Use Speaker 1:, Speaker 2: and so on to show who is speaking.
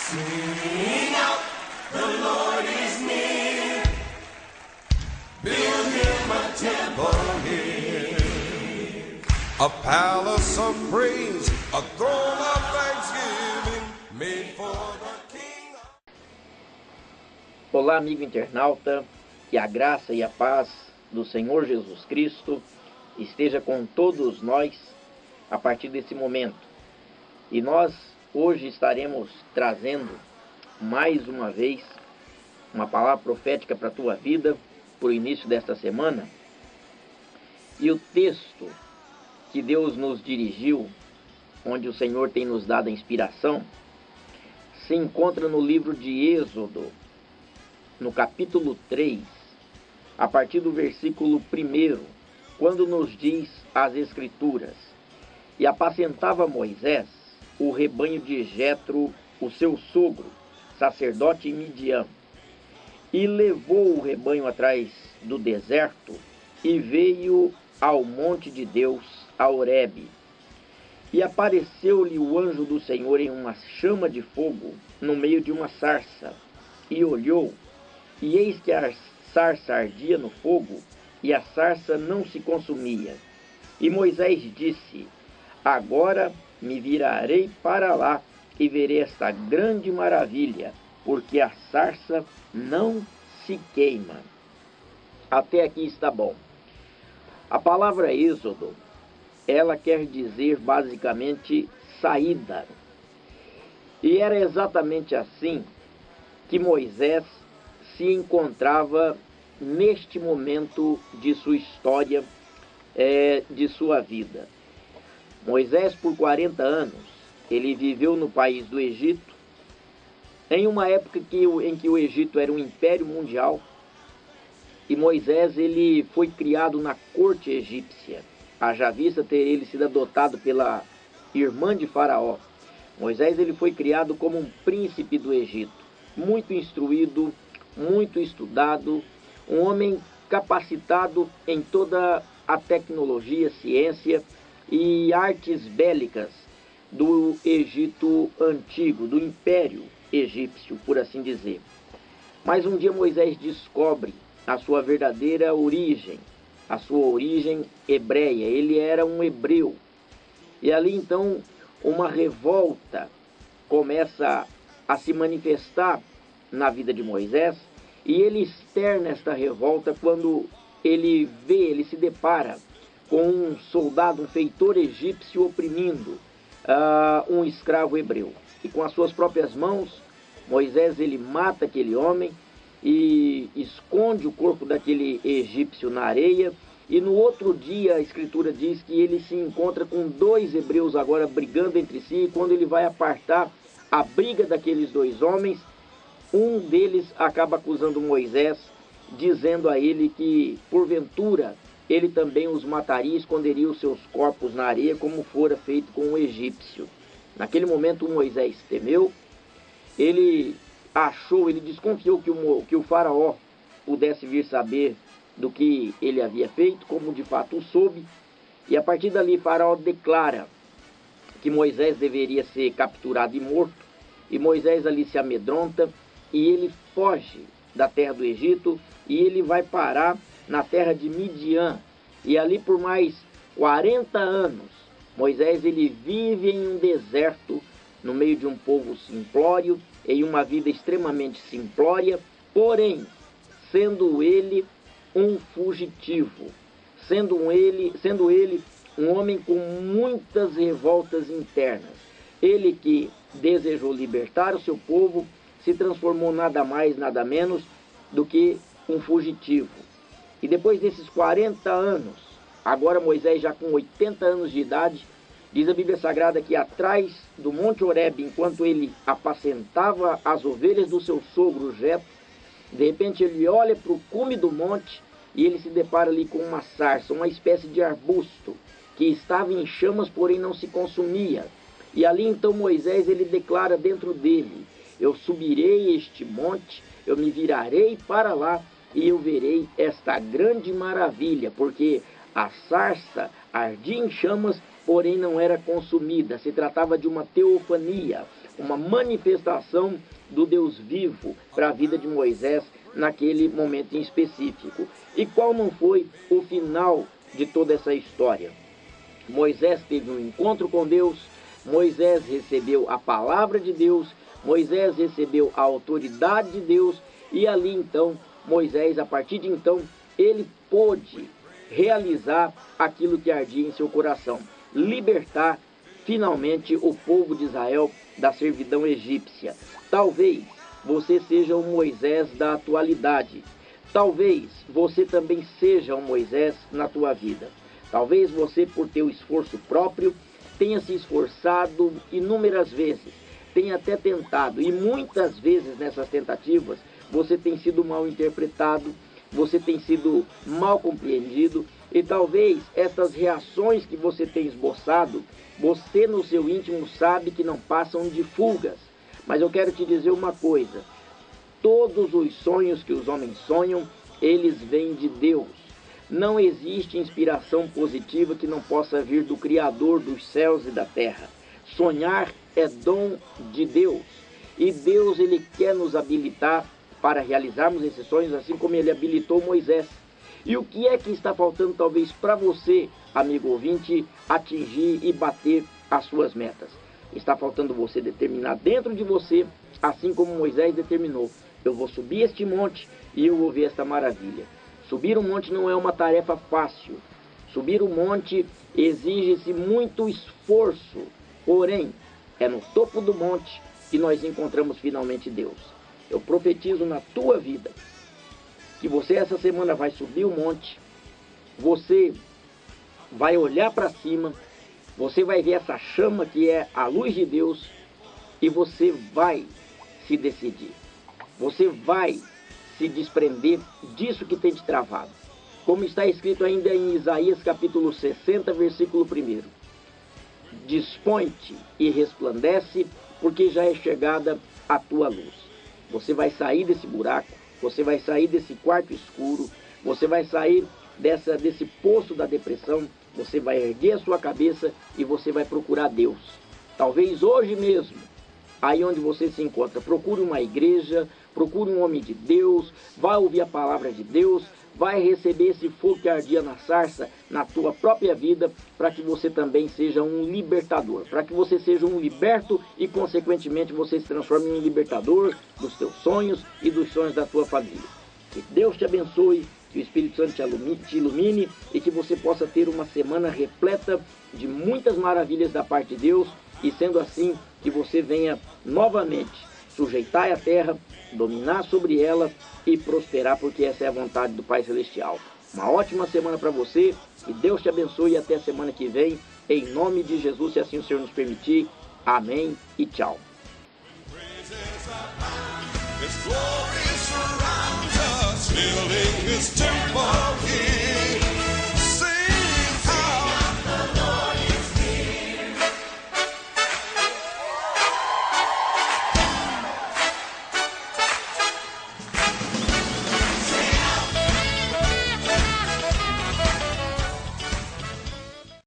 Speaker 1: Sing out, the Lord is near. Build him a temple here. A palace of praise, a throne of thanksgiving, made for the King.
Speaker 2: Olá, amigo internauta, que a graça e a paz do Senhor Jesus Cristo esteja com todos nós a partir desse momento. E nós hoje estaremos trazendo mais uma vez uma palavra profética para a tua vida, para o início desta semana. E o texto que Deus nos dirigiu, onde o Senhor tem nos dado a inspiração, se encontra no livro de Êxodo, no capítulo 3, a partir do versículo 1, quando nos diz as Escrituras: E apacentava Moisés o rebanho de Jetro, o seu sogro, sacerdote em Midian, e levou o rebanho atrás do deserto, e veio ao monte de Deus, a Horebe. E apareceu-lhe o anjo do Senhor em uma chama de fogo, no meio de uma sarça, e olhou, e eis que a sarça ardia no fogo, e a sarça não se consumia. E Moisés disse: Agora me virarei para lá, e verei esta grande maravilha, porque a sarça não se queima. Até aqui está bom. A palavra Êxodo, ela quer dizer basicamente saída. E era exatamente assim que Moisés se encontrava neste momento de sua história, de sua vida. Moisés, por 40 anos, ele viveu no país do Egito, em uma época em que o Egito era um império mundial, e Moisés ele foi criado na corte egípcia, haja vista ter ele sido adotado pela irmã de Faraó. Moisés ele foi criado como um príncipe do Egito, muito instruído, muito estudado, um homem capacitado em toda a tecnologia, ciência e artes bélicas do Egito antigo, do Império Egípcio, por assim dizer. Mas um dia Moisés descobre a sua verdadeira origem, a sua origem hebreia. Ele era um hebreu. E ali então uma revolta começa a se manifestar na vida de Moisés, e ele externa esta revolta quando ele se depara com um soldado, um feitor egípcio oprimindo um escravo hebreu. E com as suas próprias mãos, Moisés ele mata aquele homem e esconde o corpo daquele egípcio na areia. E no outro dia a escritura diz que ele se encontra com dois hebreus agora brigando entre si, e quando ele vai apartar a briga daqueles dois homens, um deles acaba acusando Moisés, dizendo a ele que, porventura, ele também os mataria e esconderia os seus corpos na areia, como fora feito com o egípcio. Naquele momento Moisés temeu, ele desconfiou que o faraó pudesse vir saber do que ele havia feito, como de fato o soube, e a partir dali faraó declara que Moisés deveria ser capturado e morto, e Moisés ali se amedronta, e ele foge da terra do Egito, e ele vai parar na terra de Midian, e ali por mais 40 anos, Moisés ele vive em um deserto, no meio de um povo simplório, em uma vida extremamente simplória, porém, sendo ele um fugitivo, sendo ele um homem com muitas revoltas internas. Ele que desejou libertar o seu povo, se transformou nada mais, nada menos do que um fugitivo. E depois desses 40 anos, agora Moisés já com 80 anos de idade, diz a Bíblia Sagrada que atrás do Monte Horebe, enquanto ele apacentava as ovelhas do seu sogro Jetro, de repente ele olha para o cume do monte e ele se depara ali com uma sarça, uma espécie de arbusto, que estava em chamas, porém não se consumia. E ali então Moisés ele declara dentro dele: Eu subirei este monte, eu me virarei para lá e eu verei esta grande maravilha, porque a sarça ardia em chamas, porém não era consumida. Se tratava de uma teofania, uma manifestação do Deus vivo para a vida de Moisés naquele momento em específico. E qual não foi o final de toda essa história? Moisés teve um encontro com Deus, Moisés recebeu a palavra de Deus, Moisés recebeu a autoridade de Deus, e ali então, Moisés, a partir de então, ele pôde realizar aquilo que ardia em seu coração, libertar finalmente o povo de Israel da servidão egípcia. Talvez você seja o Moisés da atualidade, talvez você também seja um Moisés na tua vida. Talvez você, por teu esforço próprio, tenha se esforçado inúmeras vezes, tenha até tentado, e muitas vezes nessas tentativas você tem sido mal interpretado, você tem sido mal compreendido, e talvez essas reações que você tem esboçado, você no seu íntimo sabe que não passam de fugas. Mas eu quero te dizer uma coisa: todos os sonhos que os homens sonham, eles vêm de Deus. Não existe inspiração positiva que não possa vir do Criador dos céus e da terra. Sonhar é dom de Deus. E Deus, ele quer nos habilitar para realizarmos esses sonhos, assim como ele habilitou Moisés. E o que é que está faltando talvez para você, amigo ouvinte, atingir e bater as suas metas? Está faltando você determinar dentro de você, assim como Moisés determinou: eu vou subir este monte e eu vou ver esta maravilha. Subir um monte não é uma tarefa fácil. Subir um monte exige-se muito esforço. Porém, é no topo do monte que nós encontramos finalmente Deus. Eu profetizo na tua vida que você essa semana vai subir o monte, você vai olhar para cima, você vai ver essa chama que é a luz de Deus, e você vai se decidir. Você vai se desprender disso que tem te travado. Como está escrito ainda em Isaías capítulo 60, versículo 1. Dispõe-te e resplandece, porque já é chegada a tua luz. Você vai sair desse buraco, você vai sair desse quarto escuro, você vai sair desse poço da depressão, você vai erguer a sua cabeça e você vai procurar Deus. Talvez hoje mesmo, aí onde você se encontra, procure uma igreja, procure um homem de Deus, vai ouvir a palavra de Deus, vai receber esse fogo que ardia na sarça, na tua própria vida, para que você também seja um libertador, para que você seja um liberto e, consequentemente, você se transforme em um libertador dos teus sonhos e dos sonhos da tua família. Que Deus te abençoe, que o Espírito Santo te ilumine e que você possa ter uma semana repleta de muitas maravilhas da parte de Deus, e sendo assim, que você venha novamente sujeitar a terra, dominar sobre ela e prosperar, porque essa é a vontade do Pai Celestial. Uma ótima semana para você, que Deus te abençoe e até a semana que vem, em nome de Jesus, se assim o Senhor nos permitir. Amém e tchau.
Speaker 1: His glory surrounds us, filling His temple